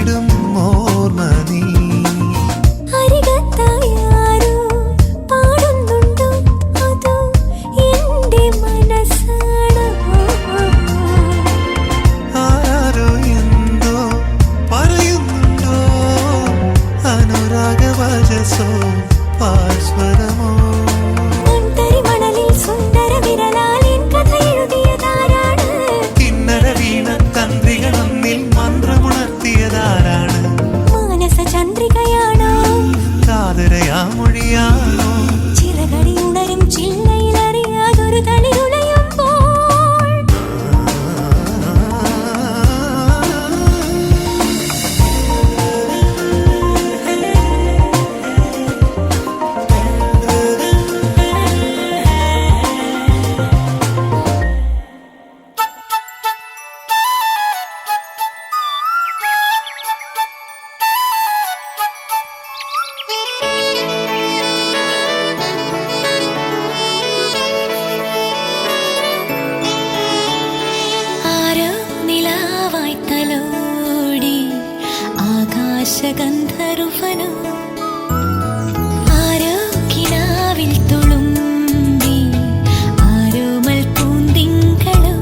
തേടും ഓർമ്മ നീ. ആരാരോ എന്തോ പറയുന്നുണ്ടോ, അനുരാഗവചസോ പാസ്വരമോ. കിന്നര വീണ തന്ത്രികളൊന്നിൽ മന്ത്രമുണർത്തിയതാരാണ്? മാനസചന്ദ്രികയാണോ, കാതരയാ മൊഴിയാണോ? ചിറകടി ഉണരും ചില്ലയിലറിയാതൊരു തളിരുളയുമ്പോൾ ആകാശഗന്ധർവനോ, ആരോ കിനാവിൽ തുളുമ്പി ആരോമൽ പൂന്തിങ്കളോ.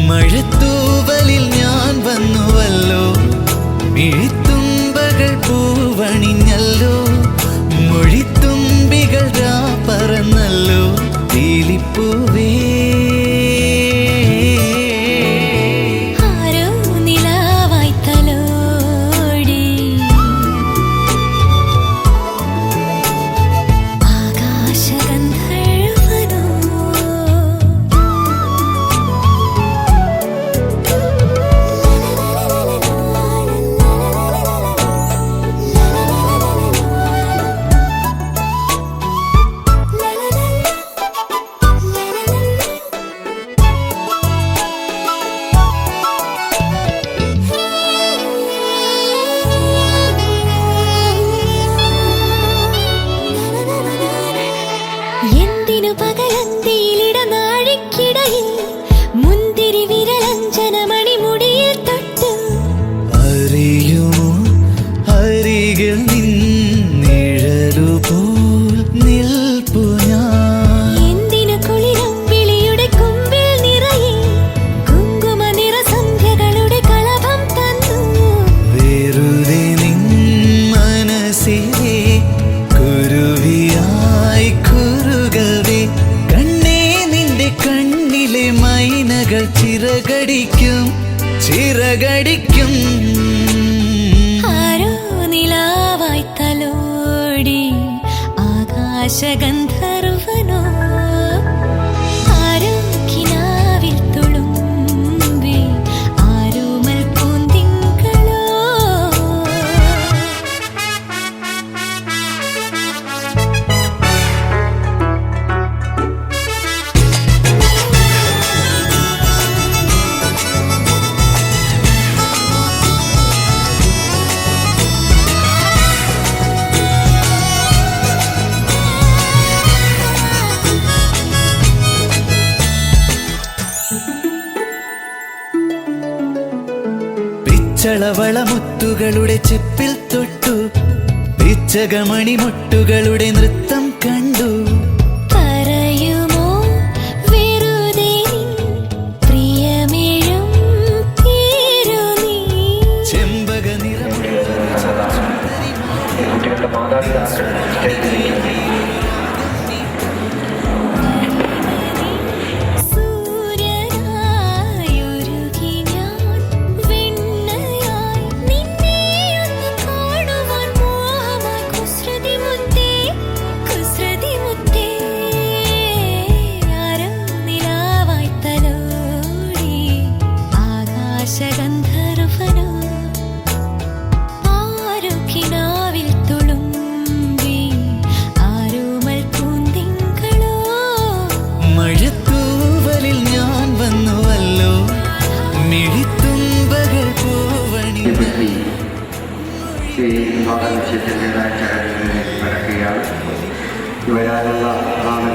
മഴത്തൂവലിൽ ഞാൻ വന്നുവല്ലോ, മിഴിത്തുമ്പകൾ പൂവണിഞ്ഞല്ലോ, മൊഴിത്തുമ്പികൾ പറന്നല്ലോ, തീലിപ്പൂവേ. എന്തിനു പകലന്തിയിലിടനാഴിക്കിടയിൽ മുന്തിരി വിരലഞ്ജനമണി മുടിയിൽ തൊട്ട്. അറിയുമോ അരികിൽ നിഴലുപോൽ നിൽപ്പു ഞാൻ. എന്തിനു കുളിരം വിളിയുടെ കുമ്പിൽ നിറയെ കുങ്കുമ നിറസന്ധ്യകളുടെ കളഭം തന്നു. വെറുതെ നിൻ മനസ്സിലെ കുരുവിയായി കുറുകവേ, കണ്ണേ നിന്റെ കണ്ണിലെ മൈനകൾ ചിറകടിക്കും ചിറകടിക്കും. ആരോ നിലാവായി തലോടി ആകാശഗന്ധർവനോ, ആരോ കിനാവിൽ തുളുമ്പി ആരോമൽ പൂന്തിങ്കളോ. പിച്ചളവളമുത്തുകളുടെ ചെപ്പിൽ തൊട്ടു, പിച്ചകമണിമുട്ടുകളുടെ നൃത്തം കണ്ടു. പറയുമോ വെറുതെ പ്രിയമേഴും പേരു നീ. ചെമ്പക നിറമുള്ള സൂര്യനായൊരുകി ഞാൻ വെണ്ണയായി നിന്നെയൊന്ന് കാണുവാൻ മോഹമായി. കുസൃതി മുത്തേ കുസൃതി മുത്തേ, ആരോ നിലാവായി തലോടി ആകാശഗന്ധർവനോ, ആരോ കിനാവിൽ തുളുമ്പി ആരോമൽ പൂന്തിങ്കളോ. മഴത്തൂവലിൽ ഞാൻ വന്നുവല്ലോ, മിഴിത്തുമ്പകൾ പൂവണി. ഈ